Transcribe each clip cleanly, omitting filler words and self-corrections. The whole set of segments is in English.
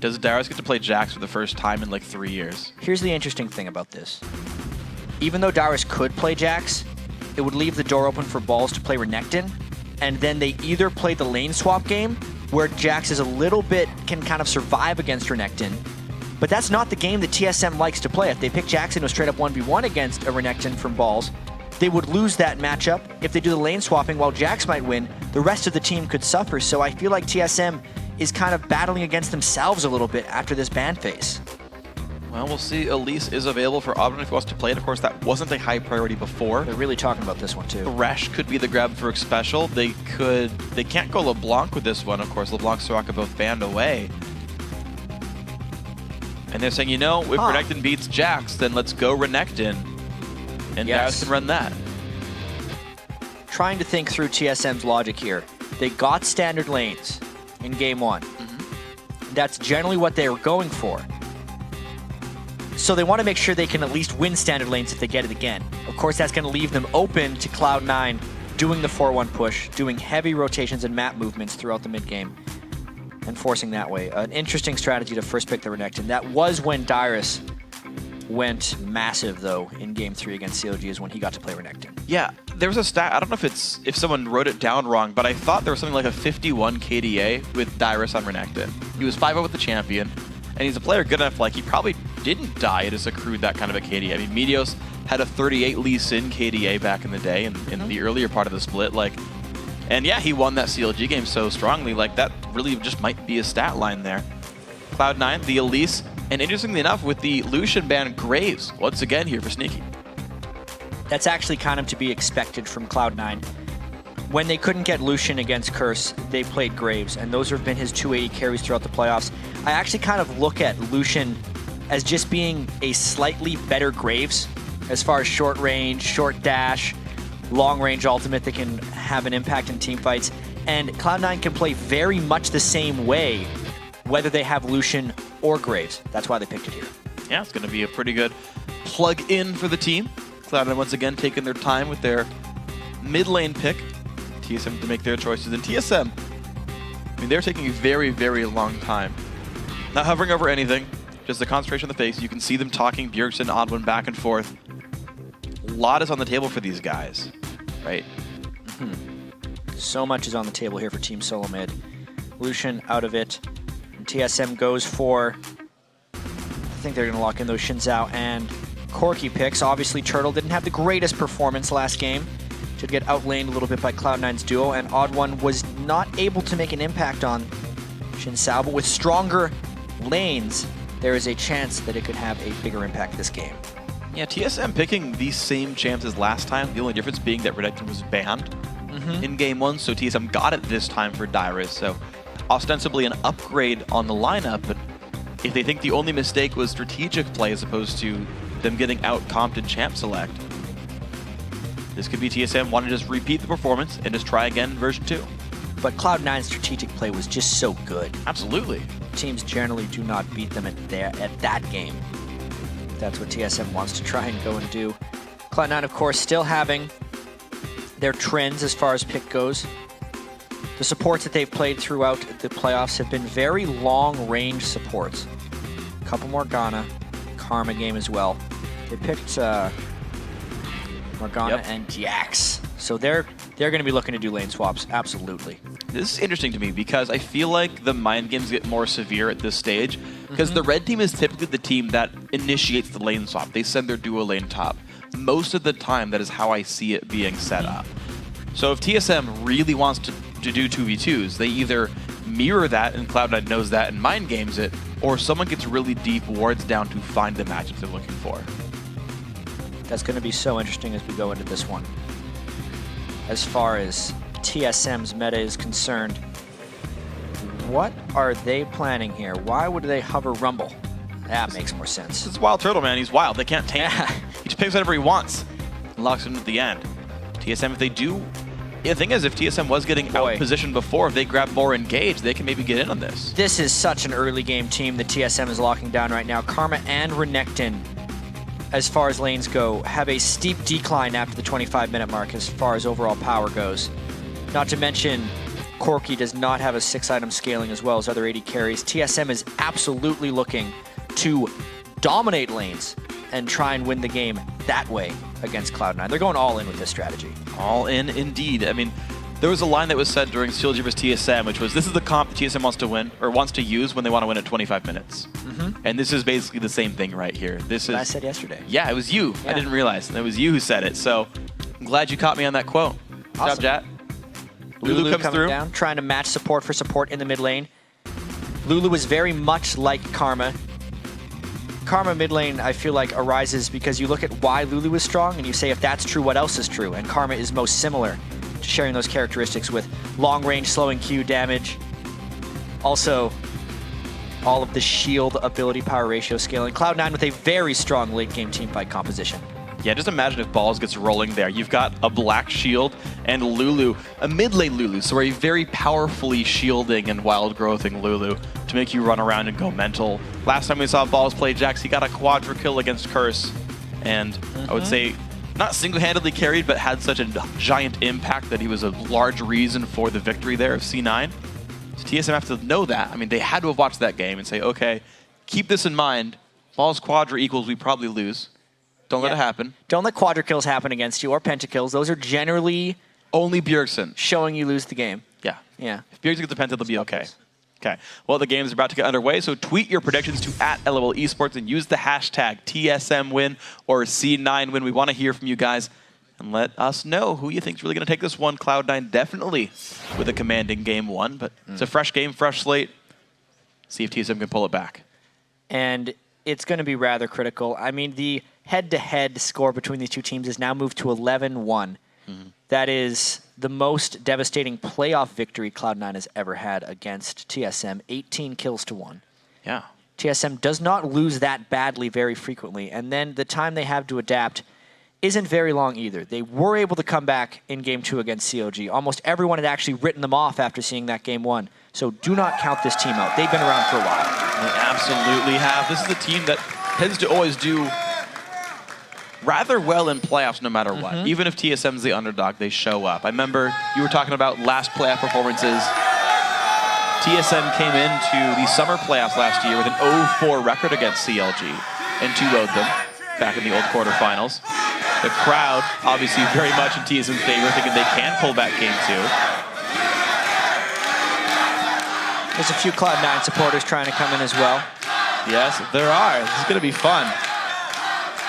Does Dyrus get to play Jax for the first time in like 3 years? Here's the interesting thing about this. Even though Dyrus could play Jax, it would leave the door open for Balls to play Renekton, and then they either play the lane swap game, where Jax is a little bit, can kind of survive against Renekton, but that's not the game that TSM likes to play. If they pick Jax into a straight up 1v1 against a Renekton from Balls, they would lose that matchup. If they do the lane swapping while Jax might win, the rest of the team could suffer. So I feel like TSM is kind of battling against themselves a little bit after this ban phase. Well, we'll see. Elise is available for TheOddOne if he wants to play it. Of course, that wasn't a high priority before. They're really talking about this one too. Thresh could be the grab for Xpecial. They can't go LeBlanc with this one. Of course, LeBlanc, Soraka both banned away. And they're saying, you know, if Renekton beats Jax, then let's go Renekton. And Dyrus can run that. Trying to think through TSM's logic here. They got standard lanes in game 1. That's generally what they were going for. So they want to make sure they can at least win standard lanes if they get it again. Of course, that's going to leave them open to Cloud9 doing the 4-1 push, doing heavy rotations and map movements throughout the mid game, and forcing that way. An interesting strategy to first pick the Renekton. That was when Dyrus went massive, though, in game 3 against COG, is when he got to play Renekton. Yeah, there was a stat, I don't know if someone wrote it down wrong, but I thought there was something like a 51 KDA with Dyrus on Renekton. He was 5-0 with the champion, and he's a player good enough, like, he probably didn't die. It has accrued that kind of a KDA. I mean, Meteos had a 38 Lee Sin KDA back in the day, in the earlier part of the split, like, and yeah, he won that CLG game so strongly, like, that really just might be a stat line there. Cloud9, the Elise, and interestingly enough, with the Lucian ban, Graves, once again here for Sneaky. That's actually kind of to be expected from Cloud9. When they couldn't get Lucian against Curse, they played Graves, and those have been his 280 carries throughout the playoffs. I actually kind of look at Lucian as just being a slightly better Graves as far as short range, short dash, long range ultimate that can have an impact in team fights. And Cloud9 can play very much the same way, whether they have Lucian or Graves. That's why they picked it here. Yeah, it's going to be a pretty good plug-in for the team. Cloud9 once again taking their time with their mid lane pick. TSM to make their choices. And TSM, I mean, they're taking a very, very long time. Not hovering over anything, just the concentration on the face. You can see them talking Bjergsen, TheOddOne back and forth. A lot is on the table for these guys, right? So much is on the table here for Team Solomid. Lucian out of it. And TSM goes for, I think they're going to lock in those Xin Zhao and Corki picks. Obviously, Turtle didn't have the greatest performance last game. Did get outlaned a little bit by Cloud9's duo, and TheOddOne was not able to make an impact on Xin Zhao, but with stronger lanes, there is a chance that it could have a bigger impact this game. Yeah, TSM picking the same champs as last time. The only difference being that Renekton was banned in game 1, so TSM got it this time for Dyrus. So ostensibly an upgrade on the lineup, but if they think the only mistake was strategic play as opposed to them getting out-comped in champ select, this could be TSM wanting to just repeat the performance and just try again in version 2. But Cloud9's strategic play was just so good. Absolutely. Teams generally do not beat them at that game. That's what TSM wants to try and go and do. Cloud9, of course, still having their trends as far as pick goes. The supports that they've played throughout the playoffs have been very long-range supports. A couple Morgana, Karma game as well. They picked Morgana and Jax. So they're going to be looking to do lane swaps, absolutely. This is interesting to me because I feel like the mind games get more severe at this stage because the red team is typically the team that initiates the lane swap. They send their duo lane top. Most of the time, that is how I see it being set up. So if TSM really wants to do 2v2s, they either mirror that and Cloud9 knows that and mind games it, or someone gets really deep wards down to find the matchups they're looking for. That's going to be so interesting as we go into this one. As far as TSM's meta is concerned, what are they planning here? Why would they hover Rumble? That makes more sense. It's WildTurtle, man. He's wild. They can't tame him. He just picks whatever he wants and locks him at the end. TSM, if they do... Yeah, the thing is, if TSM was getting out positioned before, if they grab more engaged, they can maybe get in on this. This is such an early game team that TSM is locking down right now. Karma and Renekton, as far as lanes go, have a steep decline after the 25-minute mark as far as overall power goes. Not to mention, Corki does not have a 6-item scaling as well as other AD carries. TSM is absolutely looking to dominate lanes and try and win the game that way against Cloud9. They're going all in with this strategy. All in indeed. I mean, there was a line that was said during CLG vs TSM, which was, this is the comp TSM wants to win, or wants to use when they want to win at 25 minutes. And this is basically the same thing right here. This is. I said yesterday. Yeah, it was you. Yeah. I didn't realize. It was you who said it. So I'm glad you caught me on that quote. Good job, Jat. Lulu comes coming through. down, trying to match support for support in the mid lane. Lulu is very much like Karma. Karma mid lane, I feel like, arises because you look at why Lulu is strong and you say, if that's true, what else is true? And Karma is most similar to sharing those characteristics with long range, slowing Q damage. Also, all of the shield ability power ratio scaling. Cloud9 with a very strong late game teamfight composition. Yeah, just imagine if Balls gets rolling there. You've got a black shield and Lulu, a mid lane Lulu, so a very powerfully shielding and wild growthing Lulu to make you run around and go mental. Last time we saw Balls play Jax, he got a quadra kill against Curse, and I would say not single-handedly carried, but had such a giant impact that he was a large reason for the victory there of C9. So TSM have to know that. I mean, they had to have watched that game and say, okay, keep this in mind. Balls quadra equals we probably lose. Don't let it happen. Don't let quadra kills happen against you or pentakills. Those are generally only Bjergsen showing you lose the game. Yeah. Yeah. If Bjergsen gets a penta, they'll be okay. Okay. Well, the game is about to get underway, so tweet your predictions to @LOL Esports and use the hashtag TSMWin or C9Win. We want to hear from you guys. And let us know who you think is really going to take this one. Cloud9 definitely with a commanding game one, but it's a fresh game, fresh slate. See if TSM can pull it back. And it's going to be rather critical. I mean, the head-to-head score between these two teams is now moved to 11-1. That is the most devastating playoff victory Cloud9 has ever had against TSM, 18 kills to 1. Yeah. TSM does not lose that badly very frequently, and then the time they have to adapt isn't very long either. They were able to come back in Game 2 against COG. Almost everyone had actually written them off after seeing that Game 1. So do not count this team out. They've been around for a while. They absolutely have. This is a team that tends to always do rather well in playoffs no matter what. Even if TSM's the underdog, they show up. I remember you were talking about last playoff performances. TSM came into the summer playoffs last year with an 0-4 record against CLG and 2-0'd them back in the old quarterfinals. The crowd, obviously very much in TSM's favor, thinking they can pull back Game 2. There's a few Cloud9 supporters trying to come in as well. Yes, there are. This is going to be fun.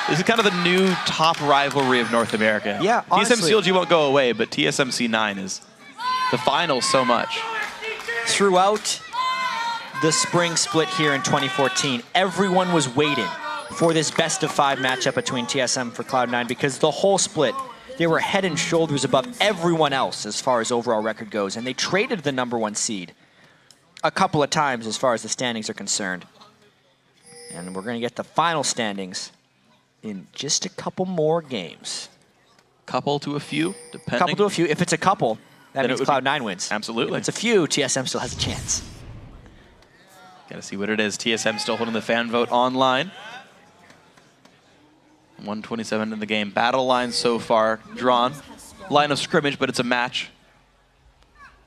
This is kind of the new top rivalry of North America. Yeah, honestly. TSM CLG won't go away, but TSM C9 is the finals so much. Throughout the spring split here in 2014, everyone was waiting for this best-of-5 matchup between TSM for Cloud9 because the whole split, they were head and shoulders above everyone else as far as overall record goes, and they traded the #1 seed a couple of times as far as the standings are concerned. And we're going to get the final standings in just a couple more games. Couple to a few, depending. Couple to a few. If it's a couple, that Then means Cloud9 wins. Absolutely. If it's a few, TSM still has a chance. Got to see what it is. TSM still holding the fan vote online. 127 in the game. Battle line so far drawn. Line of scrimmage, but it's a match.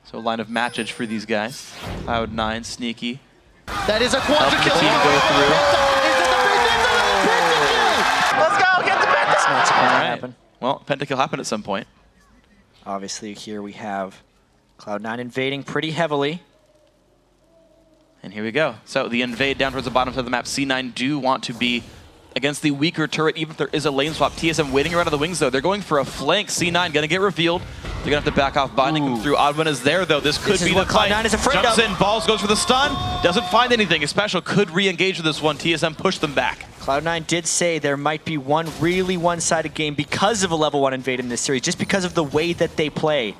So a line of matchage for these guys. Cloud9, sneaky. That is a quadra Helping the kill. team go through. Let's go, get the penta. It's not supposed to All right. happen. Well, pentakill happened at some point. Obviously, here we have Cloud9 invading pretty heavily. And here we go. So the invade down towards the bottom side of the map. C9 do want to be against the weaker turret, even if there is a lane swap. TSM waiting around on the wings, though. They're going for a flank. C9 going to get revealed. They're going to have to back off. Binding them through. OddOne is there, though. This could be the fight. Cloud9 is afraid Jumps of. in, Balls goes for the stun. Doesn't find anything. Xpecial could re-engage with this one. TSM pushed them back. Cloud9 did say there might be one really one-sided game because of a level 1 invade in this series, just because of the way that they play.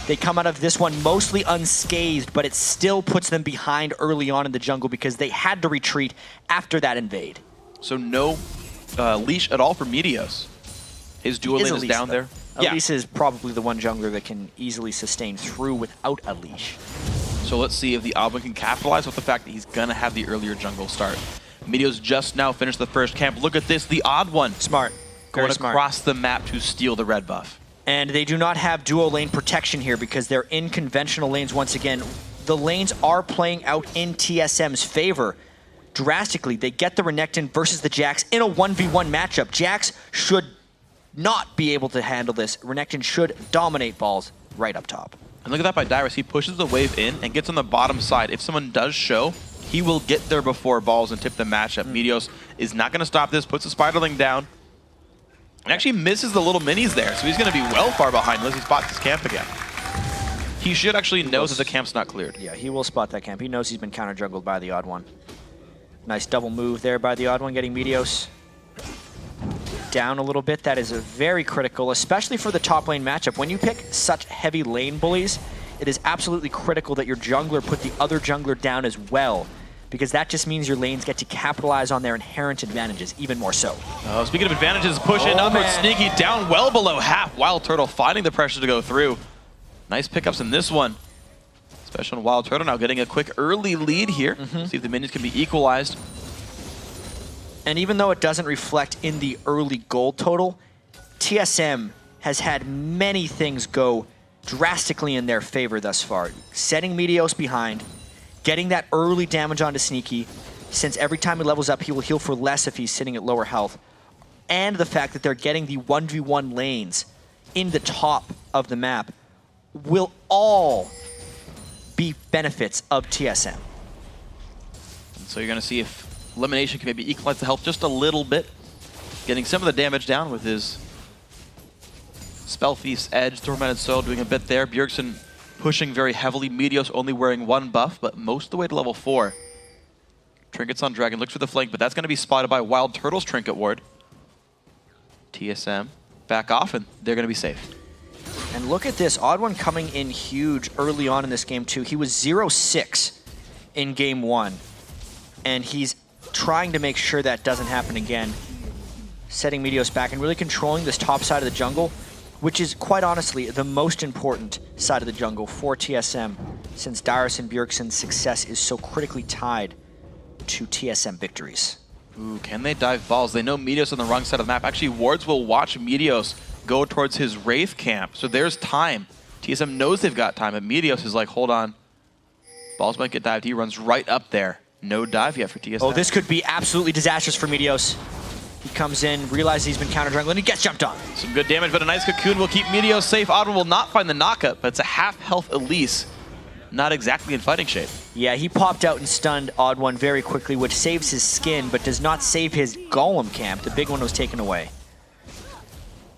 They come out of this one mostly unscathed, but it still puts them behind early on in the jungle because they had to retreat after that invade. So no leash at all for Meteos. His dual lane is down there. Elise is probably the one jungler that can easily sustain through without a leash. So let's see if the OddOne can capitalize with the fact that he's going to have the earlier jungle start. Meteos just now finished the first camp. Look at this, the OddOne. Smart. Going Very smart. across the map to steal the red buff. And they do not have duo lane protection here because they're in conventional lanes once again. The lanes are playing out in TSM's favor drastically. They get the Renekton versus the Jax in a 1v1 matchup. Jax should not be able to handle this. Renekton should dominate balls right up top. And look at that by Dyrus. He pushes the wave in and gets on the bottom side. If someone does show, he will get there before balls and tip the matchup. Meteos is not going to stop this, puts the Spiderling down, and actually misses the little minis there. So he's going to be well far behind unless he spots his camp again. He should actually know that the camp's not cleared. Yeah, he will spot that camp. He knows he's been counter-juggled by TheOddOne. Nice double move there by TheOddOne, getting Meteos down a little bit. That is very critical, especially for the top lane matchup. When you pick such heavy lane bullies, it is absolutely critical that your jungler put the other jungler down as well, because that just means your lanes get to capitalize on their inherent advantages even more so. Oh, speaking of advantages, push in upward, Sneaky down well below half. WildTurtle finding the pressure to go through. Nice pickups in this one. Especially on WildTurtle now getting a quick early lead here. See if the minions can be equalized. And even though it doesn't reflect in the early gold total, TSM has had many things go drastically in their favor thus far. Setting Meteos behind, getting that early damage onto Sneaky, since every time he levels up, he will heal for less if he's sitting at lower health. And the fact that they're getting the 1v1 lanes in the top of the map will all be benefits of TSM. And so you're going to see if LemonNation can maybe equalize the health just a little bit. Getting some of the damage down with his Spell Thief's Edge, Tormented Soul doing a bit there. Bjergsen pushing very heavily. Meteos only wearing one buff, but most of the way to level 4. Trinkets on Dragon, looks for the flank, but that's going to be spotted by WildTurtle's Trinket Ward. TSM back off, and they're going to be safe. And look at this, TheOddOne coming in huge early on in this game too. He was 0-6 in game 1, and he's trying to make sure that doesn't happen again. Setting Meteos back and really controlling this top side of the jungle, which is quite honestly the most important side of the jungle for TSM, since Dyrus and Bjergsen's success is so critically tied to TSM victories. Ooh, can they dive balls? They know Meteos on the wrong side of the map. Actually, Wards will watch Meteos go towards his Wraith camp, so there's time. TSM knows they've got time, but Meteos is like, hold on. Balls might get dived. He runs right up there. No dive yet for TSM. Oh, this could be absolutely disastrous for Meteos. He comes in, realizes he's been counter-jungling, and he gets jumped on. Some good damage, but a nice cocoon will keep Meteos safe. TheOddOne will not find the knockup, but it's a half-health Elise. Not exactly in fighting shape. Yeah, he popped out and stunned TheOddOne very quickly, which saves his skin, but does not save his Golem camp. The big one was taken away.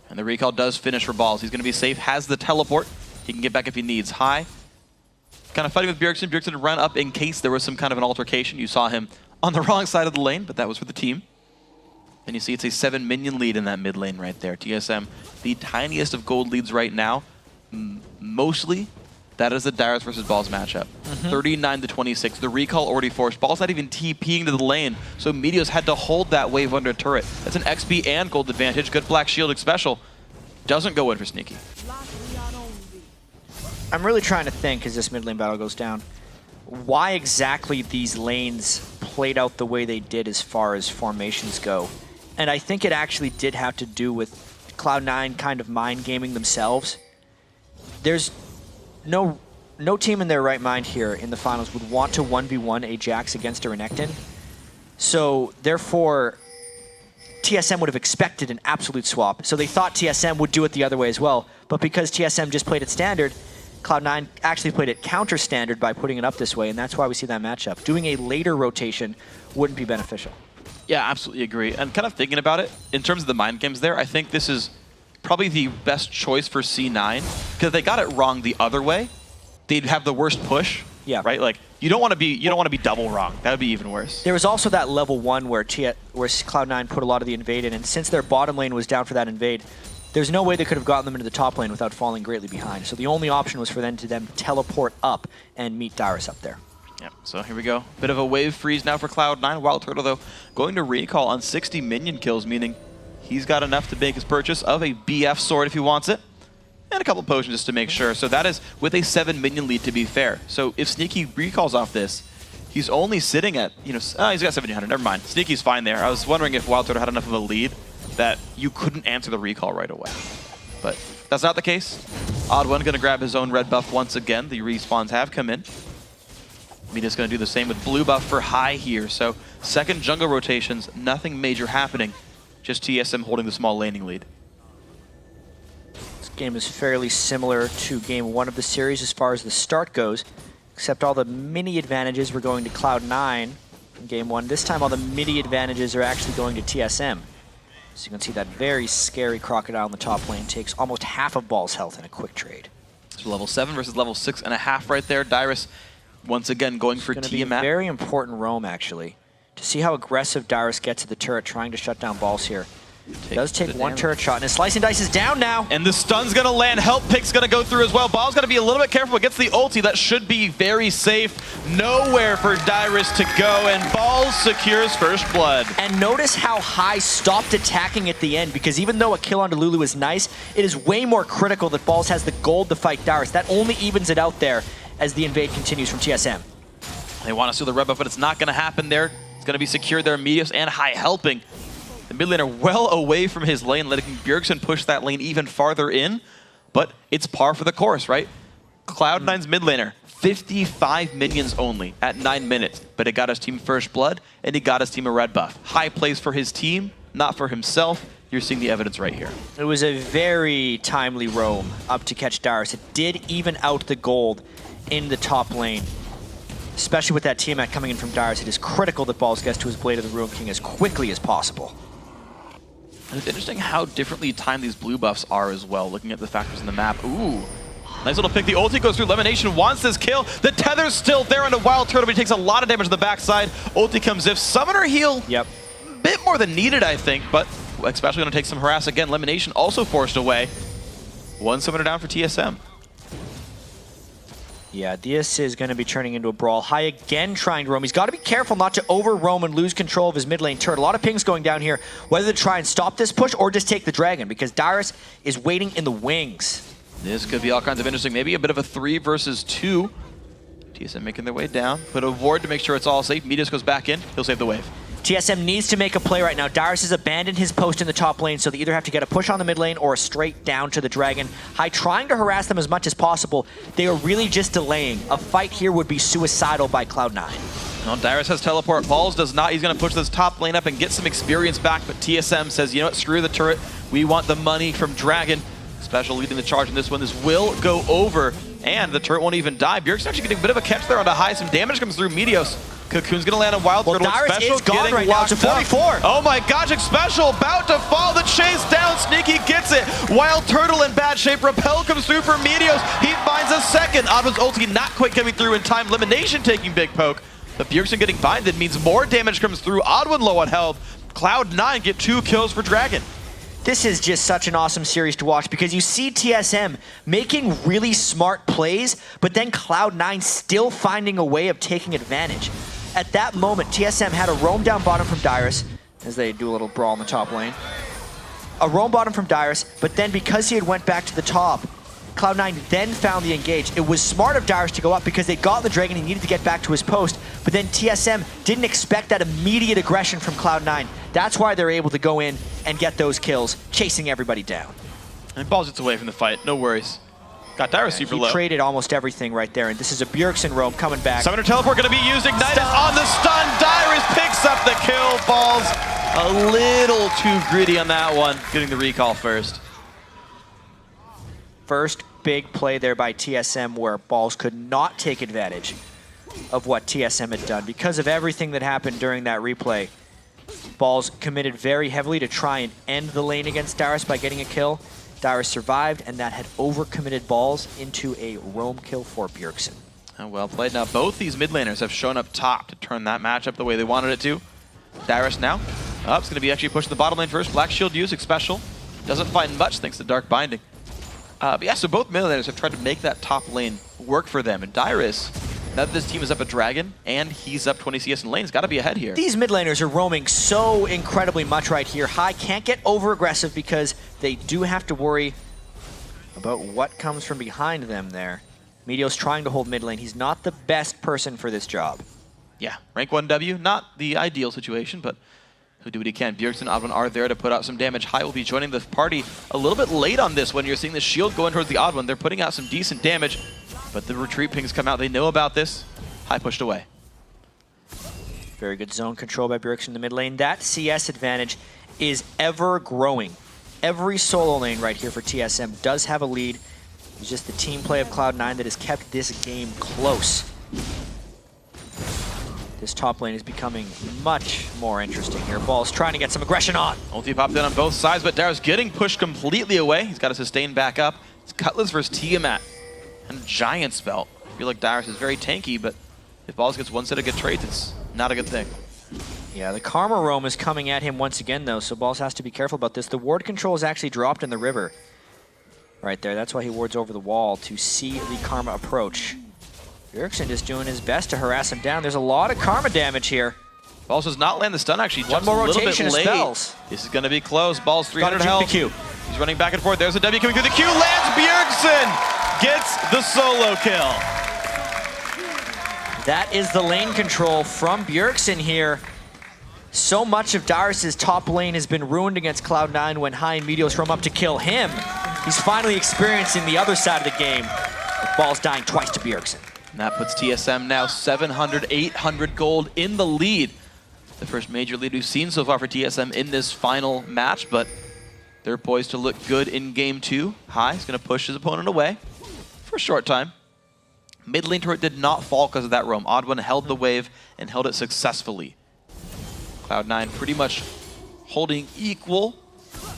And the recall does finish for balls. He's going to be safe, has the teleport. He can get back if he needs. High. Kind of fighting with Bjergsen. Bjergsen ran up in case there was some kind of an altercation. You saw him on the wrong side of the lane, but that was for the team. And you see it's a 7 minion lead in that mid lane right there. TSM, the tiniest of gold leads right now. Mostly, that is the Dyrus versus Balls matchup. 39-26. The recall already forced. Balls not even TPing to the lane, so Meteos had to hold that wave under a turret. That's an XP and gold advantage. Good Black Shield Xpecial. Doesn't go in for Sneaky. I'm really trying to think as this mid lane battle goes down, why exactly these lanes played out the way they did as far as formations go. And I think it actually did have to do with Cloud9 kind of mind gaming themselves. There's no team in their right mind here in the finals would want to 1v1 a Jax against a Renekton. So therefore, TSM would have expected an absolute swap. So they thought TSM would do it the other way as well. But because TSM just played it standard, Cloud9 actually played it counter standard by putting it up this way, and that's why we see that matchup. Doing a later rotation wouldn't be beneficial. Yeah, absolutely agree. And kind of thinking about it, in terms of the mind games there, I think this is probably the best choice for C9, because if they got it wrong the other way, they'd have the worst push. Yeah. Right? Like you don't want to be double wrong. That would be even worse. There was also that level 1 where Cloud9 put a lot of the invade in, and since their bottom lane was down for that invade, there's no way they could have gotten them into the top lane without falling greatly behind. So the only option was for them to teleport up and meet Dyrus up there. Yeah, so here we go. Bit of a wave freeze now for Cloud9. WildTurtle, though, going to recall on 60 minion kills, meaning he's got enough to make his purchase of a BF sword if he wants it, and a couple potions just to make sure. So that is with a 7 minion lead, to be fair. So if Sneaky recalls off this, he's only sitting at, he's got 1700. Never mind. Sneaky's fine there. I was wondering if WildTurtle had enough of a lead that you couldn't answer the recall right away. But That's not the case. OddOne going to grab his own red buff once again. The respawns have come in. Meteos going to do the same with blue buff for high here. So second jungle rotations, nothing major happening. Just TSM holding the small laning lead. This game is fairly similar to game 1 of the series as far as the start goes, except all the mini advantages were going to Cloud9 in game 1. This time all the mini advantages are actually going to TSM. So you can see that very scary Crocodile in the top lane takes almost half of Ball's health in a quick trade. So level 7 versus level 6.5 right there. Dyrus once again going for Tiamat. Tiamat. Very important roam actually. To see how aggressive Dyrus gets at the turret trying to shut down Balls here. Does take one turret shot, and his Slice and Dice is down now. And the stun's gonna land. Help pick's gonna go through as well. Ball's gonna be a little bit careful. It gets the ulti. That should be very safe. Nowhere for Dyrus to go, and Balls secures first blood. And notice how High stopped attacking at the end, because even though a kill onto Lulu is nice, it is way more critical that Balls has the gold to fight Dyrus. That only evens it out there as the invade continues from TSM. They want to steal the red buff, but it's not gonna happen there. It's gonna be secured there. Meteos and High helping. The mid laner well away from his lane, letting Bjergsen push that lane even farther in. But it's par for the course, right? Cloud9's mid laner, 55 minions only at 9 minutes. But it got his team first blood, and he got his team a red buff. High plays for his team, not for himself. You're seeing the evidence right here. It was a very timely roam up to catch Dyrus. It did even out the gold in the top lane. Especially with that Tiamat coming in from Dyrus, it is critical that Balls gets to his Blade of the Ruin King as quickly as possible. And it's interesting how differently timed these blue buffs are as well, looking at the factors in the map. Ooh, nice little pick. The ulti goes through. LemonNation wants this kill. The tether's still there on a WildTurtle, but he takes a lot of damage to the backside. Ulti comes if. Summoner heal. Yep. Bit more than needed, I think, but especially going to take some harass again. LemonNation also forced away. One summoner down for TSM. Yeah, this is going to be turning into a brawl. High again trying to roam. He's got to be careful not to over-roam and lose control of his mid lane turret. A lot of pings going down here, whether to try and stop this push or just take the dragon, because Dyrus is waiting in the wings. This could be all kinds of interesting. Maybe a bit of a 3 versus 2. TSM making their way down. Put a ward to make sure it's all safe. Meteos goes back in. He'll save the wave. TSM needs to make a play right now. Dyrus has abandoned his post in the top lane, so they either have to get a push on the mid lane or a straight down to the dragon. High trying to harass them as much as possible. They are really just delaying. A fight here would be suicidal by Cloud9. Well, Dyrus has teleport. Balls does not. He's going to push this top lane up and get some experience back, but TSM says, you know what, screw the turret. We want the money from Dragon. Xpecial leading the charge in this one. This will go over, and the turret won't even die. Bjergsen actually getting a bit of a catch there on the High. Some damage comes through Meteos. Cocoon's gonna land on WildTurtle. Well, Dyrus Xpecial is gone getting right now to 44. Oh my gosh, Xpecial about to fall. The chase down. Sneaky gets it. WildTurtle in bad shape. Repel comes through for Meteos. He finds a second. OddOne's ulti not quite coming through in time. LemonNation taking big poke. But Bjergsen getting binded means more damage comes through. OddOne low on health. Cloud9 get 2 kills for Dragon. This is just such an awesome series to watch because you see TSM making really smart plays, but then Cloud9 still finding a way of taking advantage. At that moment, TSM had a roam down bottom from Dyrus, as they do a little brawl in the top lane. A roam bottom from Dyrus, but then because he had went back to the top, Cloud9 then found the engage. It was smart of Dyrus to go up because they got the dragon, he needed to get back to his post, but then TSM didn't expect that immediate aggression from Cloud9. That's why they're able to go in and get those kills, chasing everybody down. And Balls gets away from the fight, no worries. Got Dyrus super low. He traded almost everything right there, and this is a Bjergsen roam coming back. Summoner teleport going to be used. Ignite is on the stun. Dyrus picks up the kill. Balls a little too greedy on that one. Getting the recall first. First big play there by TSM where Balls could not take advantage of what TSM had done. Because of everything that happened during that replay, Balls committed very heavily to try and end the lane against Dyrus by getting a kill. Dyrus survived, and that had overcommitted Balls into a roam kill for Bjergsen. Oh, well played. Now both these mid laners have shown up top to turn that matchup the way they wanted it to. Dyrus now. It's going to be actually pushing the bottom lane first. Black Shield use, Xpecial. Doesn't find much thanks to Dark Binding. But yeah, so both mid laners have tried to make that top lane work for them. And Dyrus, now that this team is up a dragon and he's up 20 CS in lane, he's got to be ahead here. These mid laners are roaming so incredibly much right here. High can't get over aggressive because they do have to worry about what comes from behind them there. Meteos trying to hold mid lane. He's not the best person for this job. Yeah, rank 1 W, not the ideal situation, but He'll do what he can. Bjergsen and TheOddOne are there to put out some damage. High will be joining the party a little bit late on this one. You're seeing the shield going towards the TheOddOne. They're putting out some decent damage, but the retreat pings come out. They know about this. High pushed away. Very good zone control by Bjergsen in the mid lane. That CS advantage is ever growing. Every solo lane right here for TSM does have a lead. It's just the team play of Cloud9 that has kept this game close. This top lane is becoming much more interesting here. Ball's trying to get some aggression on. Ulti popped in on both sides, but Dyrus getting pushed completely away. He's got to sustain back up. It's Cutlass versus Tiamat and a Giant Spell. I feel like Dyrus is very tanky, but if Balls gets one set of good trades, it's not a good thing. Yeah, the Karma Roam is coming at him once again, though, so Balls has to be careful about this. The ward control is actually dropped in the river. Right there, that's why he wards over the wall to see the Karma approach. Bjergsen just doing his best to harass him down. There's a lot of Karma damage here. Balls does not land the stun, actually. One more rotation of spells. This is going to be close. Balls 300 health. He's running back and forth. There's a W coming through the Q. Lands Bjergsen! Gets the solo kill. That is the lane control from Bjergsen here. So much of Dyrus' top lane has been ruined against Cloud9 when High and Meteos roam up to kill him. He's finally experiencing the other side of the game, with Balls dying twice to Bjergsen. And that puts TSM now 700, 800 gold in the lead. The first major lead we've seen so far for TSM in this final match, but they're poised to look good in game 2. High is going to push his opponent away for a short time. Mid lane turret did not fall because of that roam. TheOddOne held the wave and held it successfully. Cloud9 pretty much holding equal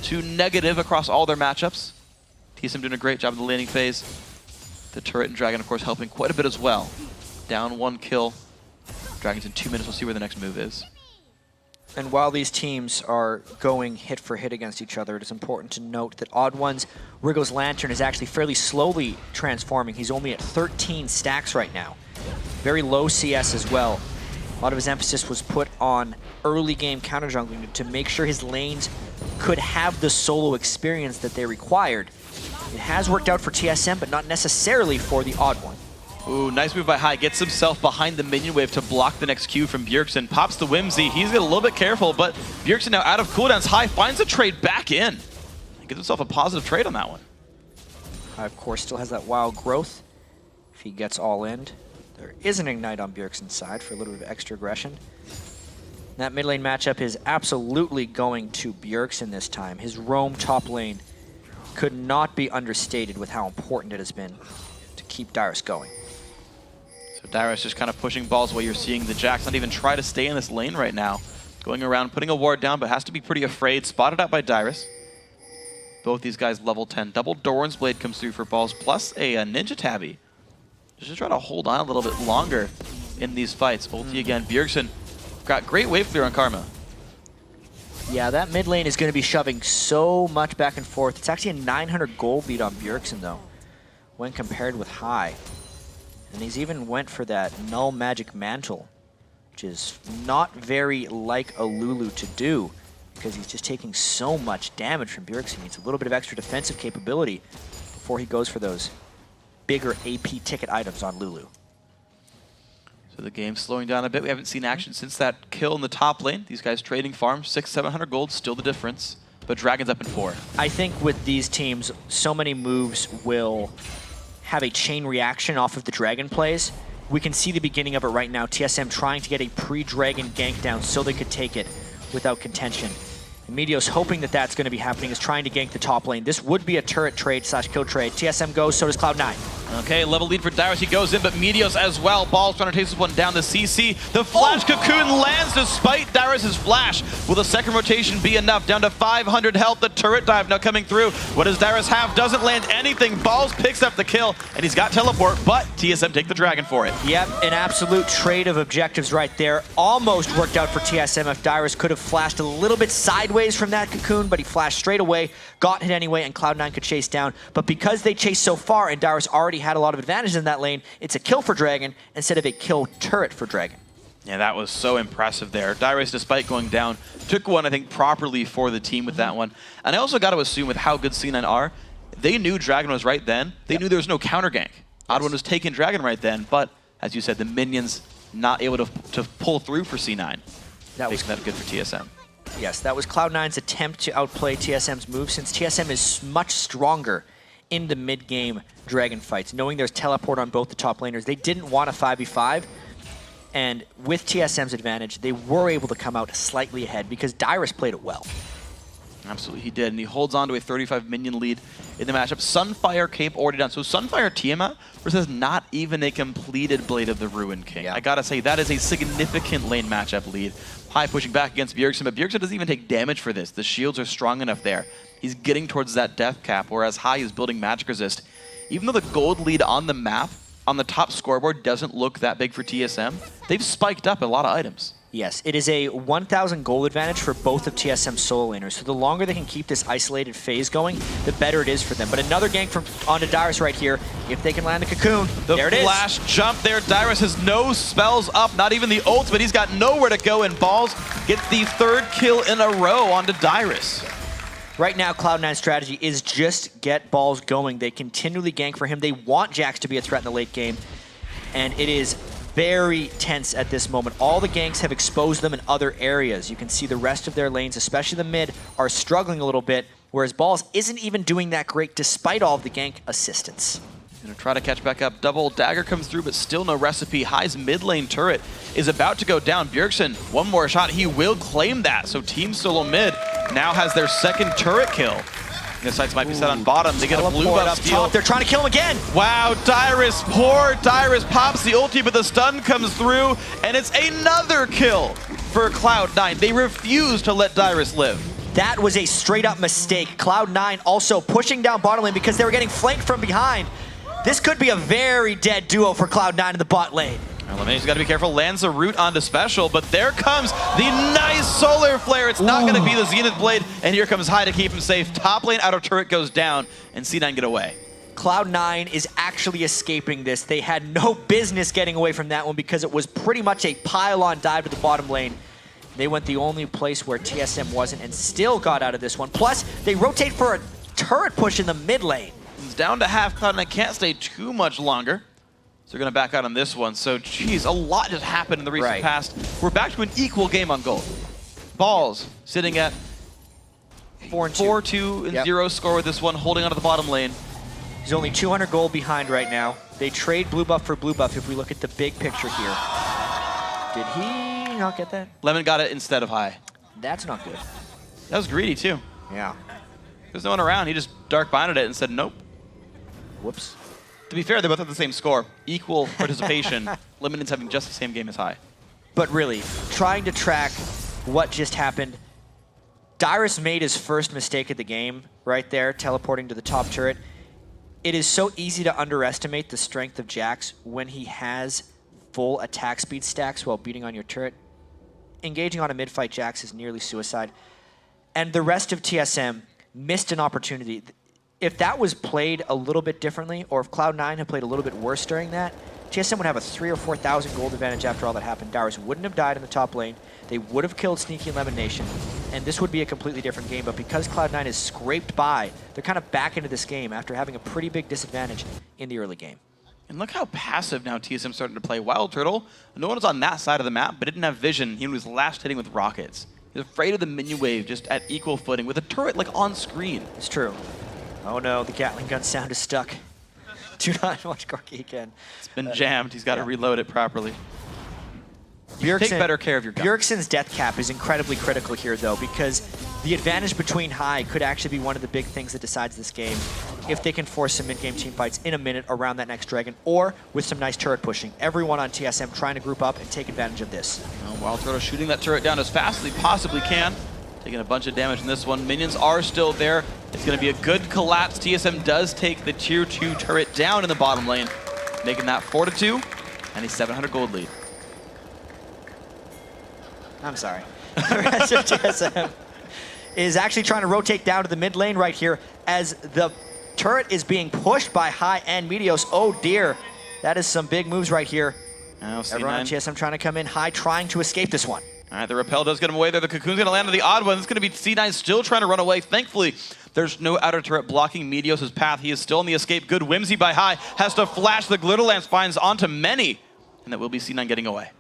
to negative across all their matchups. TSM doing a great job in the laning phase. The turret and Dragon, of course, helping quite a bit as well. Down 1 kill. Dragon's in 2 minutes. We'll see where the next move is. And while these teams are going hit for hit against each other, it is important to note that TheOddOne's Wriggle's Lantern is actually fairly slowly transforming. He's only at 13 stacks right now. Very low CS as well. A lot of his emphasis was put on early game counter jungling to make sure his lanes could have the solo experience that they required. It has worked out for TSM, but not necessarily for the TheOddOne. Ooh, nice move by High. Gets himself behind the minion wave to block the next Q from Bjergsen. Pops the Whimsy. He's getting a little bit careful, but Bjergsen now out of cooldowns. High finds a trade back in. He gives himself a positive trade on that one. High, of course, still has that wild growth. If he gets all in, there is an Ignite on Bjergsen's side for a little bit of extra aggression. That mid lane matchup is absolutely going to Bjergsen this time. His roam top lane could not be understated with how important it has been to keep Dyrus going. So Dyrus just kind of pushing balls away. You're seeing the Jax not even try to stay in this lane right now. Going around, putting a ward down, but has to be pretty afraid. Spotted out by Dyrus. Both these guys level 10. Double Doran's Blade comes through for balls, plus a Ninja Tabby. Just trying to hold on a little bit longer in these fights. Ulti again. Bjergsen got great wave clear on Karma. Yeah, that mid lane is going to be shoving so much back and forth. It's actually a 900 gold lead on Bjergsen, though, when compared with High. And he's even went for that Null Magic Mantle, which is not very like a Lulu to do, because he's just taking so much damage from Bjergsen. He needs a little bit of extra defensive capability before he goes for those bigger AP ticket items on Lulu. So the game's slowing down a bit. We haven't seen action since that kill in the top lane. These guys trading farms, 600-700 gold, still the difference. But Dragon's up in 4. I think with these teams, so many moves will have a chain reaction off of the Dragon plays. We can see the beginning of it right now. TSM trying to get a pre-Dragon gank down so they could take it without contention. And Meteos, hoping that that's going to be happening, is trying to gank the top lane. This would be a turret trade / kill trade. TSM goes, so does Cloud9. Okay, level lead for Dyrus. He goes in, but Meteos as well. Balls trying to take this one down. The CC. The Flash Cocoon lands despite Dyrus' flash. Will the second rotation be enough? Down to 500 health. The turret dive now coming through. What does Dyrus have? Doesn't land anything. Balls picks up the kill, and he's got teleport, but TSM take the Dragon for it. Yep, an absolute trade of objectives right there. Almost worked out for TSM if Dyrus could have flashed a little bit sideways from that cocoon, but he flashed straight away, got hit anyway, and Cloud9 could chase down. But because they chased so far and Dyrus already had a lot of advantage in that lane, it's a kill for Dragon instead of a kill turret for Dragon. Yeah, that was so impressive there. Dyrus, despite going down, took one, I think, properly for the team with that one. And I also got to assume with how good C9 are, they knew Dragon was right then. They knew there was no counter gank. TheOddOne was taking Dragon right then, but as you said, the minions not able to pull through for C9. That was good for TSM. Yes, that was Cloud9's attempt to outplay TSM's move, since TSM is much stronger in the mid-game Dragon fights. Knowing there's teleport on both the top laners, they didn't want a 5v5, and with TSM's advantage, they were able to come out slightly ahead because Dyrus played it well. Absolutely, he did, and he holds on to a 35 minion lead in the matchup. Sunfire Cape already done. So Sunfire Tiamat versus not even a completed Blade of the Ruined King. Yeah. I gotta say, that is a significant lane matchup lead. High pushing back against Bjergsen, but Bjergsen doesn't even take damage for this. The shields are strong enough there. He's getting towards that death cap, whereas High is building magic resist. Even though the gold lead on the map, on the top scoreboard, doesn't look that big for TSM, they've spiked up a lot of items. Yes, it is a 1,000 gold advantage for both of TSM's solo laners. So the longer they can keep this isolated phase going, the better it is for them. But another gank from onto Dyrus right here. If they can land the cocoon, there it is. The flash jump there. Dyrus has no spells up, not even the ult, but he's got nowhere to go, and Balls gets the 3rd kill in a row onto Dyrus. Right now, Cloud9's strategy is just get Balls going. They continually gank for him. They want Jax to be a threat in the late game, and it is very tense at this moment. All the ganks have exposed them in other areas. You can see the rest of their lanes, especially the mid, are struggling a little bit, whereas Balls isn't even doing that great despite all of the gank assistance. Gonna try to catch back up. Double dagger comes through, but still no recipe. High's mid lane turret is about to go down. Bjergsen, one more shot. He will claim that. So Team Solomid now has their 2nd turret kill. The sights might be set on bottom. They get a blue buff steal. They're trying to kill him again. Wow, Dyrus, poor Dyrus pops the ulti, but the stun comes through, and it's another kill for Cloud9. They refuse to let Dyrus live. That was a straight-up mistake. Cloud9 also pushing down bottom lane because they were getting flanked from behind. This could be a very dead duo for Cloud9 in the bot lane. LemonNation's got to be careful. Lands a root onto Xpecial, but there comes the nice solar flare. It's not going to be the Zenith Blade, and here comes High to keep him safe. Top lane outer turret goes down, and C9 get away. Cloud9 is actually escaping this. They had no business getting away from that one because it was pretty much a pile-on dive to the bottom lane. They went the only place where TSM wasn't and still got out of this one. Plus, they rotate for a turret push in the mid lane. It's down to half. Cloud9 can't stay too much longer. So they're going to back out on this one. So, geez, a lot just happened in the recent past. We're back to an equal game on gold. Balls sitting at 4-2 and 0 score with this one, holding onto the bottom lane. He's only 200 gold behind right now. They trade blue buff for blue buff if we look at the big picture here. Did he not get that? Lemon got it instead of High. That's not good. That was greedy, too. Yeah. There's no one around. He just dark binded it and said nope. Whoops. To be fair, they both have the same score. Equal participation. Lemon's having just the same game as High. But really, trying to track what just happened, Dyrus made his first mistake of the game right there, teleporting to the top turret. It is so easy to underestimate the strength of Jax when he has full attack speed stacks while beating on your turret. Engaging on a mid-fight Jax is nearly suicide. And the rest of TSM missed an opportunity. If that was played a little bit differently, or if Cloud9 had played a little bit worse during that, TSM would have a 3,000 or 4,000 gold advantage after all that happened. Dyrus wouldn't have died in the top lane. They would have killed Sneaky and LemonNation, and this would be a completely different game. But because Cloud9 is scraped by, they're kind of back into this game after having a pretty big disadvantage in the early game. And look how passive now TSM started to play. WildTurtle, no one was on that side of the map, but didn't have vision. He was last hitting with rockets. He was afraid of the minion wave just at equal footing with a turret like on screen. It's true. Oh no, the Gatling gun sound is stuck. Do not watch Gorky again. It's been jammed. He's got to reload it properly. Bjergsen, take better care of your gun. Bjergsen's death cap is incredibly critical here, though, because the advantage between High could actually be one of the big things that decides this game if they can force some mid-game team fights in a minute around that next dragon, or with some nice turret pushing. Everyone on TSM trying to group up and take advantage of this. WildTurtle shooting that turret down as fast as he possibly can. Taking a bunch of damage in this one. Minions are still there. It's going to be a good collapse. TSM does take the tier 2 turret down in the bottom lane, making that 4-2 and a 700 gold lead. I'm sorry. The rest of TSM is actually trying to rotate down to the mid lane right here as the turret is being pushed by High and Meteos. Oh dear, that is some big moves right here. Everyone on TSM trying to come in. High trying to escape this one. All right, the repel does get him away there. The cocoon's going to land on TheOddOne. It's going to be C9 still trying to run away. Thankfully, there's no outer turret blocking Meteos' path. He is still on the escape. Good whimsy by High. Has to flash the Glitter Lance finds onto many. And that will be C9 getting away.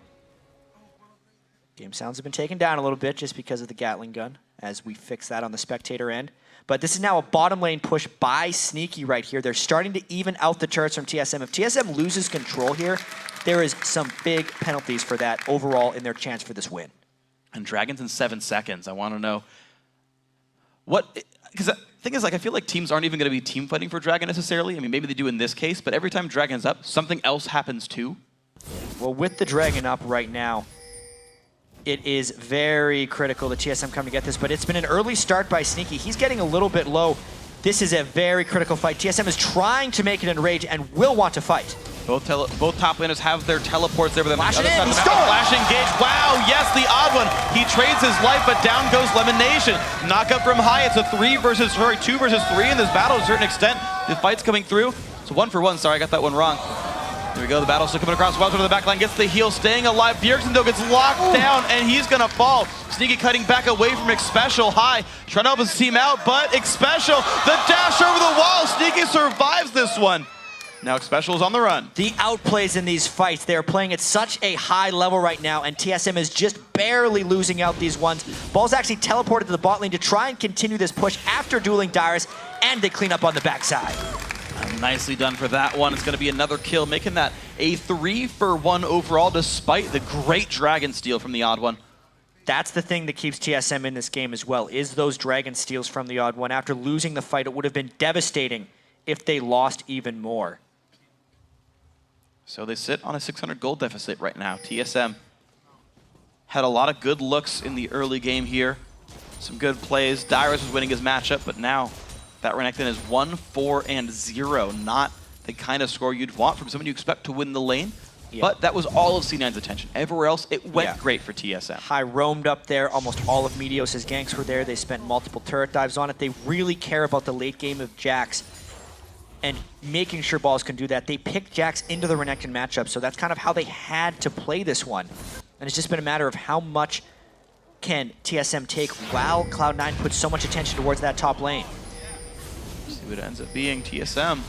Game sounds have been taken down a little bit just because of the Gatling gun, as we fix that on the spectator end. But this is now a bottom lane push by Sneaky right here. They're starting to even out the turrets from TSM. If TSM loses control here, there is some big penalties for that overall in their chance for this win. And Dragons in 7 seconds. I want to know what, because the thing is, like, I feel like teams aren't even going to be team fighting for Dragon necessarily. I mean, maybe they do in this case, but every time Dragon's up, something else happens too. Well, with the Dragon up right now, it is very critical that TSM come to get this, but it's been an early start by Sneaky. He's getting a little bit low. This is a very critical fight. TSM is trying to make it in rage and will want to fight. Both top laners have their teleports there, but then Flash the other it side in, of the he map, stole it! Flash engage. Wow, yes, the odd one. He trades his life, but down goes LemonNation. Knock up from high. It's a 2 versus 3 in this battle to a certain extent. The fight's coming through. It's 1 for 1. Sorry, I got that one wrong. Here we go, the battle's still coming across. WildTurtle to the back line, gets the heal, staying alive. Bjergsen, though, gets locked down, and he's gonna fall. Sneaky cutting back away from Xpecial high, trying to help his team out, but Xpecial, the dash over the wall. Sneaky survives this one. Now Xpecial is on the run. The outplays in these fights, they're playing at such a high level right now, and TSM is just barely losing out these ones. Ball's actually teleported to the bot lane to try and continue this push after dueling Dyrus, and they clean up on the backside. Nicely done for that one. It's going to be another kill, making that a 3 for 1 overall, despite the great Dragon steal from the TheOddOne. That's the thing that keeps TSM in this game as well, is those Dragon steals from the TheOddOne. After losing the fight, it would have been devastating if they lost even more. So they sit on a 600 gold deficit right now. TSM had a lot of good looks in the early game here. Some good plays. Dyrus was winning his matchup, but now that Renekton is 1-4-0. Not the kind of score you'd want from someone you expect to win the lane. Yeah. But that was all of C9's attention. Everywhere else, it went great for TSM. High roamed up there. Almost all of Meteos' ganks were there. They spent multiple turret dives on it. They really care about the late game of Jax and making sure balls can do that. They picked Jax into the Renekton matchup, so that's kind of how they had to play this one. And it's just been a matter of how much can TSM take while Cloud9 puts so much attention towards that top lane. See what it ends up being. TSM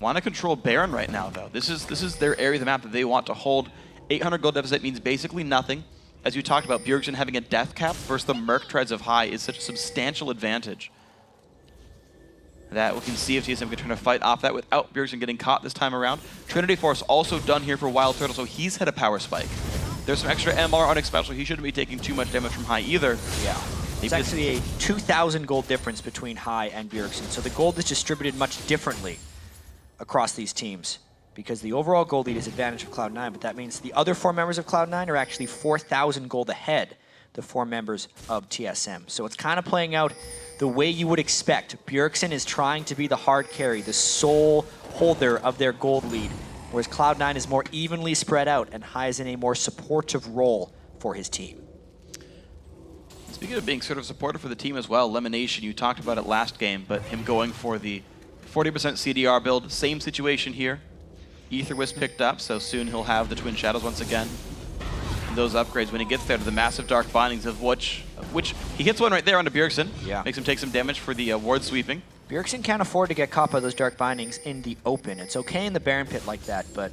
want to control Baron right now, though. This is their area of the map that they want to hold. 800 gold deficit means basically nothing. As you talked about, Bjergsen having a death cap versus the Merc Treads of High is such a substantial advantage that we can see if TSM can turn a fight off that without Bjergsen getting caught this time around. Trinity Force also done here for WildTurtle, so he's hit a power spike. There's some extra MR on Xpecial. He shouldn't be taking too much damage from High either. Yeah. It's actually a 2,000 gold difference between High and Bjergsen, so the gold is distributed much differently across these teams because the overall gold lead is advantage of Cloud9, but that means the other 4 members of Cloud9 are actually 4,000 gold ahead, the 4 members of TSM. So it's kind of playing out the way you would expect. Bjergsen is trying to be the hard carry, the sole holder of their gold lead, whereas Cloud9 is more evenly spread out and High is in a more supportive role for his team. Speaking of being sort of supportive for the team as well, LemonNation, you talked about it last game, but him going for the 40% CDR build, same situation here. Aether Wisp picked up, so soon he'll have the Twin Shadows once again. And those upgrades, when he gets there to the massive Dark Bindings, of which he hits one right there onto Bjergsen. Yeah. Makes him take some damage for the ward sweeping. Bjergsen can't afford to get caught by those Dark Bindings in the open. It's okay in the Baron Pit like that, but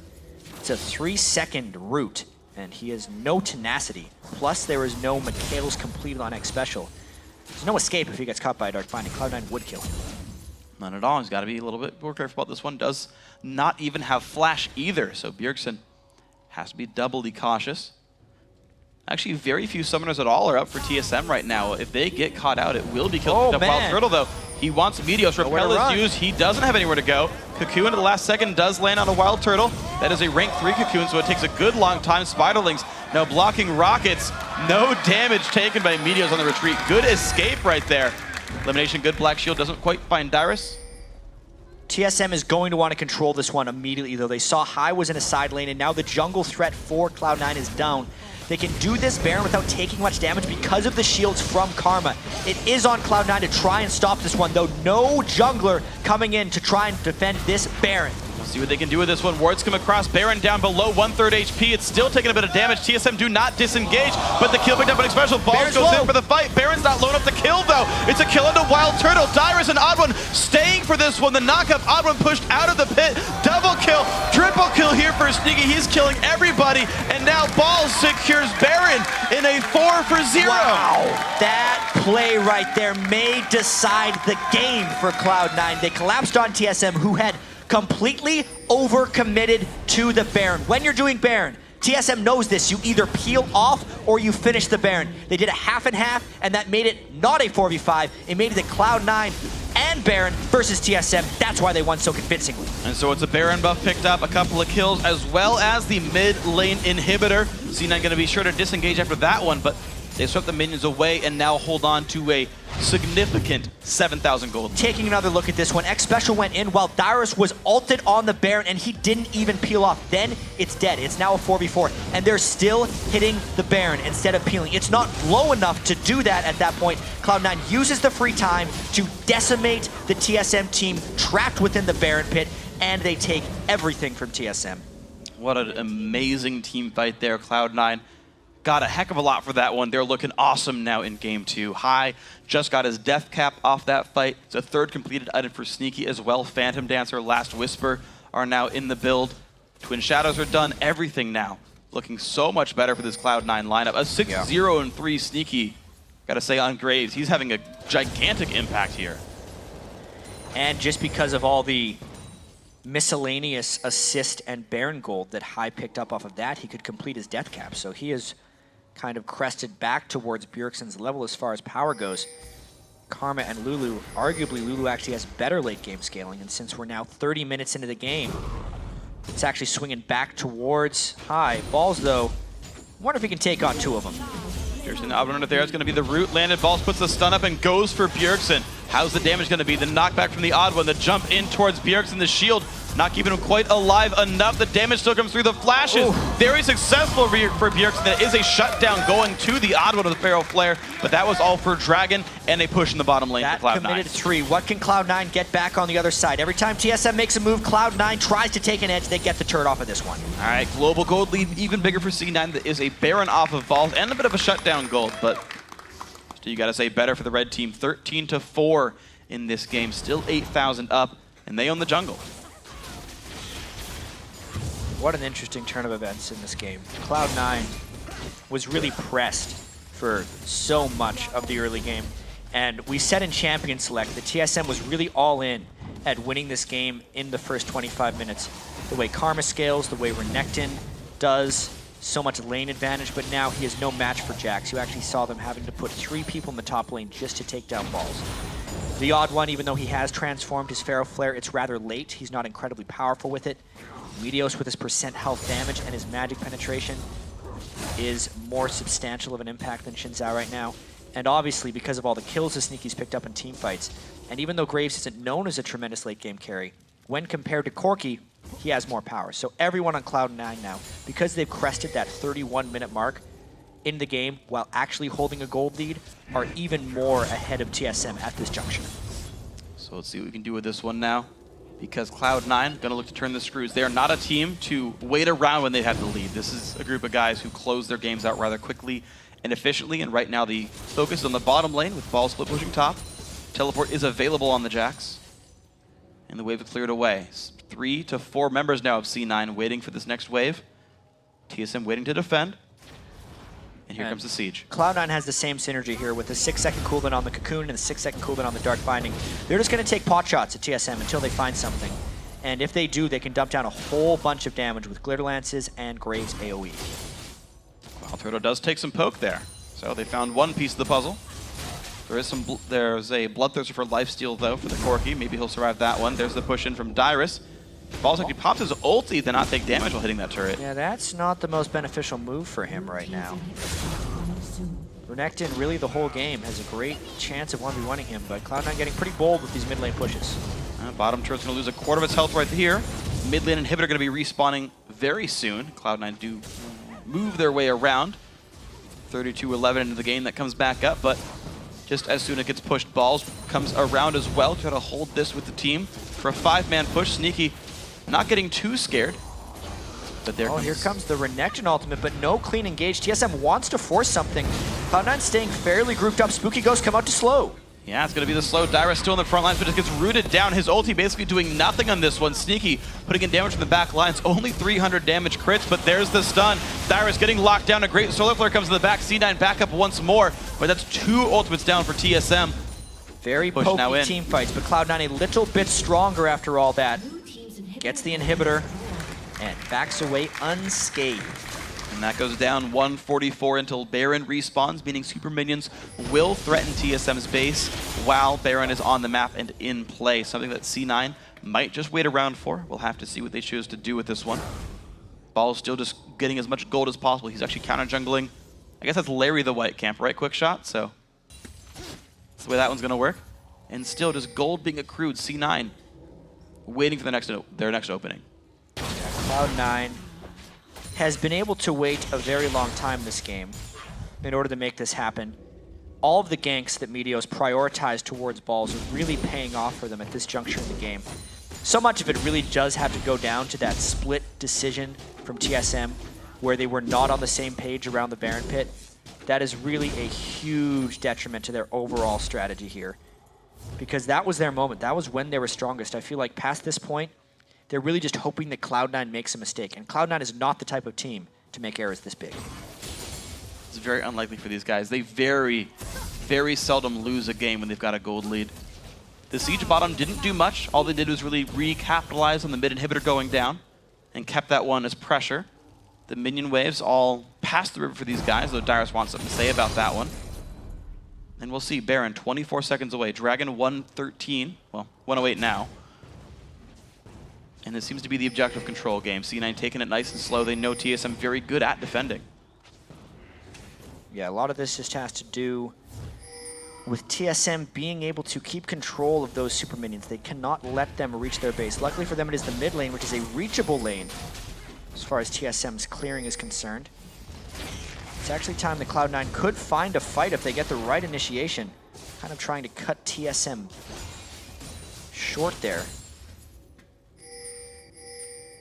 it's a 3-second route, and he has no tenacity. Plus, there is no Meteos completed on Xpecial. There's no escape if he gets caught by a Dark Binding. Cloud9 would kill him. None at all. He's got to be a little bit more careful about this one. Does not even have Flash either, so Bjergsen has to be doubly cautious. Actually, very few summoners at all are up for TSM right now. If they get caught out, it will be killed. WildTurtle, though, he wants Meteos. Repel is used. He doesn't have anywhere to go. Cocoon at the last second does land on a WildTurtle. That is a rank 3 Cocoon, so it takes a good long time. Spiderlings now blocking rockets. No damage taken by Meteos on the retreat. Good escape right there. LemonNation, good Black Shield, doesn't quite find Dyrus. TSM is going to want to control this one immediately, though. They saw High was in a side lane, and now the jungle threat for Cloud9 is down. They can do this Baron without taking much damage because of the shields from Karma. It is on Cloud9 to try and stop this one, though. No jungler coming in to try and defend this Baron. See what they can do with this one. Wards come across. Baron down below 1/3 HP. It's still taking a bit of damage. TSM do not disengage, but the kill picked up on Xpecial. Balls goes in for the fight. Baron's not low enough to kill, though. It's a kill into WildTurtle. Dyrus and OddOne staying for this one. The knockup. OddOne pushed out of the pit. Double kill. Triple kill here for Sneaky. He's killing everybody. And now Balls secures Baron in a 4-for-0. Wow. That play right there may decide the game for Cloud9. They collapsed on TSM, who had completely overcommitted to the Baron. When you're doing Baron, TSM knows this. You either peel off or you finish the Baron. They did a half and half, and that made it not a 4v5. It made it a Cloud9 and Baron versus TSM. That's why they won so convincingly. And so it's a Baron buff picked up, a couple of kills, as well as the mid lane inhibitor. C9 going to be sure to disengage after that one, but they swept the minions away and now hold on to a significant 7,000 gold. Taking another look at this one, Xpecial went in while Dyrus was ulted on the Baron and he didn't even peel off. Then it's dead. It's now a 4v4 and they're still hitting the Baron instead of peeling. It's not low enough to do that at that point. Cloud9 uses the free time to decimate the TSM team trapped within the Baron pit, and they take everything from TSM. What an amazing team fight there. Cloud9 got a heck of a lot for that one. They're looking awesome now in game 2. High just got his death cap off that fight. It's a 3rd completed item for Sneaky as well. Phantom Dancer, Last Whisper are now in the build. Twin Shadows are done. Everything now looking so much better for this Cloud9 lineup. A 6-0-3 Sneaky, gotta say, on Graves. He's having a gigantic impact here. And just because of all the miscellaneous assist and Baron gold that High picked up off of that, he could complete his death cap. So he is kind of crested back towards Bjergsen's level as far as power goes. Karma and Lulu, arguably Lulu actually has better late game scaling, and since we're now 30 minutes into the game, it's actually swinging back towards High. Balls though, wonder if he can take on 2 of them. Bjergsen out under there is going to be the root. Landed, Balls puts the stun up and goes for Bjergsen. How's the damage going to be? The knockback from the OddOne, the jump in towards Bjergsen, the shield not keeping him quite alive enough. The damage still comes through the flashes. Ooh. Very successful for Bjergsen. That is a shutdown going to the OddOne with the Pharaoh Flare, but that was all for Dragon and a push in the bottom lane for Cloud9. That committed 3. What can Cloud9 get back on the other side? Every time TSM makes a move, Cloud9 tries to take an edge. They get the turret off of this one. All right, global gold lead even bigger for C9. That is a Baron off of Balls and a bit of a shutdown gold, but still you got to say better for the red team. 13-4 in this game, still 8,000 up, and they own the jungle. What an interesting turn of events in this game. Cloud9 was really pressed for so much of the early game. And we said in Champion Select that TSM was really all in at winning this game in the first 25 minutes. The way Karma scales, the way Renekton does, so much lane advantage, but now he is no match for Jax. You actually saw them having to put 3 people in the top lane just to take down Balls. TheOddOne, even though he has transformed his Pharaoh Flare, it's rather late. He's not incredibly powerful with it. Meteos with his % health damage and his magic penetration is more substantial of an impact than Shinzao right now. And obviously, because of all the kills the Sneaky's picked up in team fights, and even though Graves isn't known as a tremendous late game carry, when compared to Corki, he has more power. So everyone on Cloud9 now, because they've crested that 31-minute mark in the game while actually holding a gold lead, are even more ahead of TSM at this juncture. So let's see what we can do with this one now, because Cloud9 going to look to turn the screws. They are not a team to wait around when they have the lead. This is a group of guys who close their games out rather quickly and efficiently, and right now the focus is on the bottom lane with Ball split pushing top. Teleport is available on the Jax, and the wave is cleared away. 3 to 4 members now of C9 waiting for this next wave. TSM waiting to defend. And here comes the siege. Cloud9 has the same synergy here with the 6-second cooldown on the Cocoon and the 6-second cooldown on the Dark Binding. They're just going to take pot shots at TSM until they find something. And if they do, they can dump down a whole bunch of damage with Glitter Lances and Graves AoE. WildTurtle does take some poke there. So they found one piece of the puzzle. There's a Bloodthirster for lifesteal though for the Corki. Maybe he'll survive that one. There's the push in from Dyrus. Balls actually pops his ulti to not take damage while hitting that turret. Yeah, that's not the most beneficial move for him right now. Renekton, really the whole game, has a great chance of 1v1ing him, but Cloud9 getting pretty bold with these mid lane pushes. Bottom turret's going to lose a quarter of its health right here. Mid lane inhibitor going to be respawning very soon. Cloud9 do move their way around. 32-11 into the game, that comes back up, but just as soon as it gets pushed, Balls comes around as well. Try to hold this with the team for a 5-man push. Sneaky not getting too scared. But there here comes the Renekton ultimate, but no clean engage. TSM wants to force something. Cloud9 staying fairly grouped up. Spooky Ghost come out to slow. Yeah, it's going to be the slow. Dyrus still in the front lines, but just gets rooted down. His ulti basically doing nothing on this one. Sneaky putting in damage from the back lines. Only 300 damage crits, but there's the stun. Dyrus getting locked down. A great solar flare comes to the back. C9 back up once more, but that's 2 ultimates down for TSM. Very pokey team fights, but Cloud9 a little bit stronger after all that. Gets the inhibitor and backs away unscathed. And that goes down 144 until Baron respawns, meaning super minions will threaten TSM's base while Baron is on the map and in play. Something that C9 might just wait around for. We'll have to see what they choose to do with this one. Ball's still just getting as much gold as possible. He's actually counter-jungling. I guess that's Larry the White Camp, right? Quick shot, so that's the way that one's going to work. And still just gold being accrued. C9 waiting for their next opening. Yeah, Cloud9 has been able to wait a very long time this game in order to make this happen. All of the ganks that Meteos prioritized towards balls are really paying off for them at this juncture in the game. So much of it really does have to go down to that split decision from TSM where they were not on the same page around the Baron pit. That is really a huge detriment to their overall strategy here, because that was their moment. That was when they were strongest. I feel like past this point, they're really just hoping that Cloud9 makes a mistake. And Cloud9 is not the type of team to make errors this big. It's very unlikely for these guys. They very, very seldom lose a game when they've got a gold lead. The Siege bottom didn't do much. All they did was really recapitalize on the mid inhibitor going down and kept that one as pressure. The minion waves all passed the river for these guys, though Dyrus wants something to say about that one. And we'll see Baron 24 seconds away. Dragon 113, well, 108 now. And it seems to be the objective control game. C9 taking it nice and slow. They know TSM very good at defending. Yeah, a lot of this just has to do with TSM being able to keep control of those super minions. They cannot let them reach their base. Luckily for them, it is the mid lane, which is a reachable lane as far as TSM's clearing is concerned. It's actually time that Cloud9 could find a fight if they get the right initiation. Kind of trying to cut TSM short there.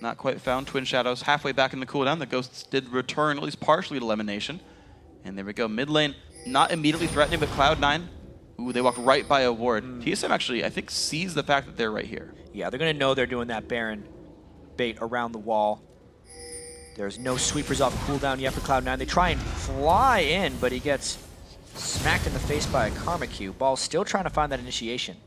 Not quite found. Twin Shadows halfway back in the cooldown. The Ghosts did return, at least partially, to LemonNation. And there we go. Mid lane, not immediately threatening, but Cloud9, ooh, they walked right by a ward. TSM actually, I think, sees the fact that they're right here. Yeah, they're going to know they're doing that Baron bait around the wall. There's no sweepers off cooldown yet for Cloud9. They try and fly in, but he gets smacked in the face by a Karma Q. Ball's still trying to find that initiation.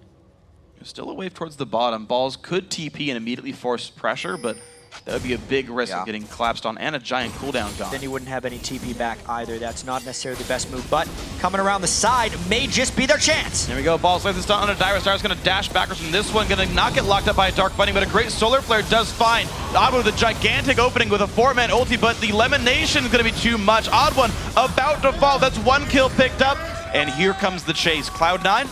There's still a wave towards the bottom. Balls could TP and immediately force pressure, but that would be a big risk of getting collapsed on and a giant cooldown gone. Then he wouldn't have any TP back either. That's not necessarily the best move, but coming around the side may just be their chance. There we go. Balls lays the stun on a Dyrus. Dyrus going to dash backwards from this one. Going to not get locked up by a Dark Binding, but a great solar flare does fine. OddOne with a gigantic opening with a 4-man ulti, but the LemonNation is going to be too much. OddOne about to fall. That's 1 kill picked up, and here comes the chase. Cloud9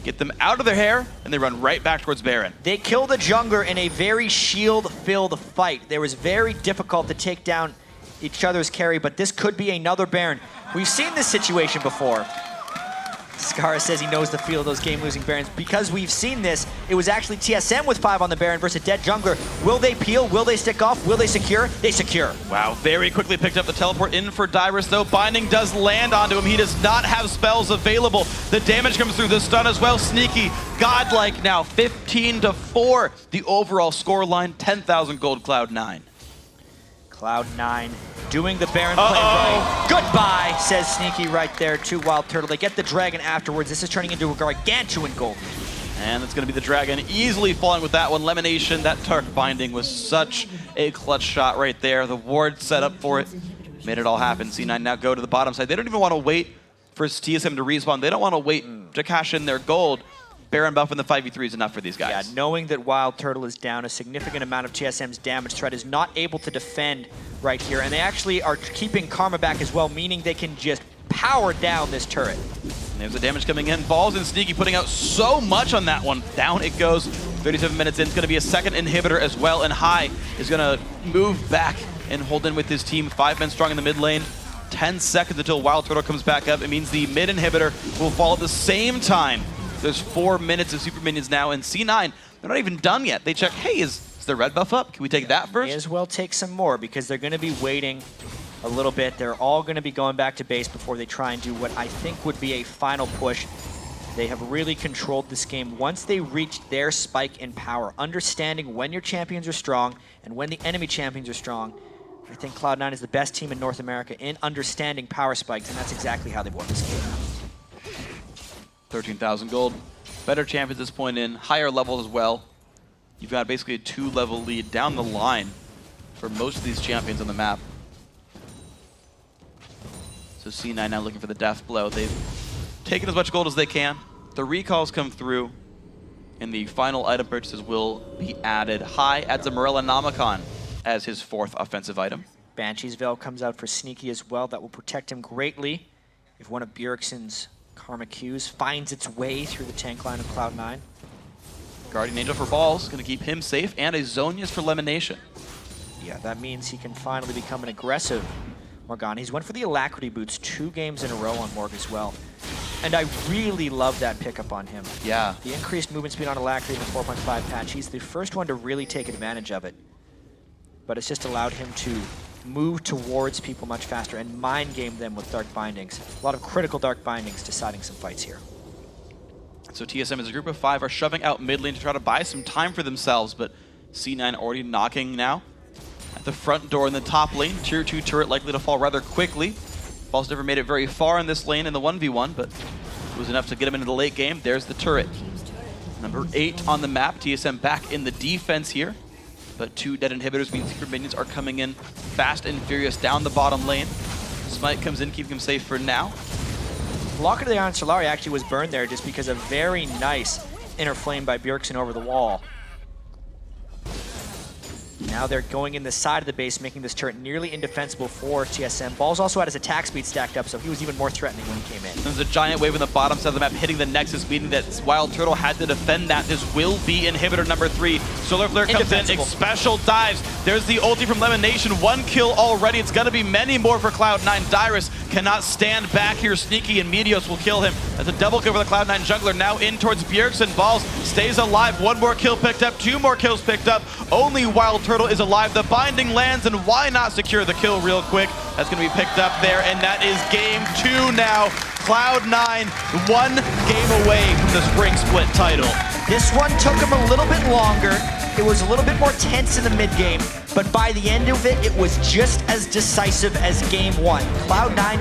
get them out of their hair, and they run right back towards Baron. They kill the jungler in a very shield-filled fight. It was very difficult to take down each other's carry, but this could be another Baron. We've seen this situation before. Skara says he knows the feel of those game-losing Barons. Because we've seen this, it was actually TSM with 5 on the Baron versus a dead jungler. Will they peel? Will they stick off? Will they secure? They secure. Wow, very quickly picked up the teleport in for Dyrus, though. Binding does land onto him. He does not have spells available. The damage comes through. The stun as well. Sneaky, godlike now, 15-4. The overall score line, 10,000 gold Cloud9. Cloud9 doing the Baron play right. Goodbye, says Sneaky right there to WildTurtle. They get the dragon afterwards. This is turning into a gargantuan gold. And it's going to be the dragon easily falling with that one. LemonNation, that Dark Binding was such a clutch shot right there. The ward set up for it, made it all happen. C9 now go to the bottom side. They don't even want to wait for TSM to respawn. They don't want to wait to cash in their gold. Baron buff in the 5v3 is enough for these guys. Yeah, knowing that WildTurtle is down, a significant amount of TSM's damage threat is not able to defend right here. And they actually are keeping Karma back as well, meaning they can just power down this turret. And there's the damage coming in. Balls and Sneaky putting out so much on that one. Down it goes. 37 minutes in. It's going to be a second inhibitor as well. And High is going to move back and hold in with his team. 5 men strong in the mid lane. 10 seconds until WildTurtle comes back up. It means the mid inhibitor will fall at the same time. There's 4 minutes of super minions now, and C9, they're not even done yet. They check, hey, is their red buff up? Can we take that first? May as well take some more because they're going to be waiting a little bit. They're all going to be going back to base before they try and do what I think would be a final push. They have really controlled this game once they reached their spike in power. Understanding when your champions are strong and when the enemy champions are strong. I think Cloud9 is the best team in North America in understanding power spikes, and that's exactly how they've won this game. 13,000 gold. Better champions at this point in, higher levels as well. You've got basically a 2-level lead down the line for most of these champions on the map. So C9 now looking for the death blow. They've taken as much gold as they can. The recalls come through, and the final item purchases will be added. High adds a Morellonomicon as his 4th offensive item. Banshee's Veil comes out for Sneaky as well. That will protect him greatly if one of Bjergsen's Karma Qs finds its way through the tank line of Cloud9. Guardian Angel for Balls, going to keep him safe, and a Zonius for LemonNation. Yeah, that means he can finally become an aggressive Morgana. He's went for the Alacrity boots 2 games in a row on Morg as well. And I really love that pickup on him. Yeah. The increased movement speed on Alacrity in the 4.5 patch, he's the first one to really take advantage of it. But it's just allowed him to move towards people much faster and mind game them with Dark Bindings. A lot of critical Dark Bindings deciding some fights here. So TSM as a group of 5 are shoving out mid lane to try to buy some time for themselves, but C9 already knocking now at the front door in the top lane. Tier 2 turret likely to fall rather quickly. Ball's never made it very far in this lane in the 1v1, but it was enough to get him into the late game. There's the turret. Number 8 on the map. TSM back in the defense here, but 2 dead inhibitors means super minions are coming in fast and furious down the bottom lane. Smite comes in, keeping him safe for now. Lock of the Iron Solari actually was burned there just because of very nice inner flame by Bjergsen over the wall. Now they're going in the side of the base, making this turret nearly indefensible for TSM. Ball's also had his attack speed stacked up, so he was even more threatening when he came in. There's a giant wave in the bottom side of the map hitting the Nexus, meaning that WildTurtle had to defend that. This will be inhibitor number 3. Solar Flare comes in, Xpecial dives. There's the ulti from LemonNation. 1 kill already. It's going to be many more for Cloud9. Dyrus cannot stand back here. Sneaky and Meteos will kill him. That's a double kill for the Cloud9 jungler. Now in towards Bjergsen. Balls stays alive. 1 more kill picked up. 2 more kills picked up. Only WildTurtle is alive. The binding lands, and why not secure the kill real quick? That's going to be picked up there, and that is game 2 now. Cloud9 1 game away from the Spring Split title. This one took him a little bit longer. It was a little bit more tense in the mid game, but by the end of it, it was just as decisive as game 1. Cloud9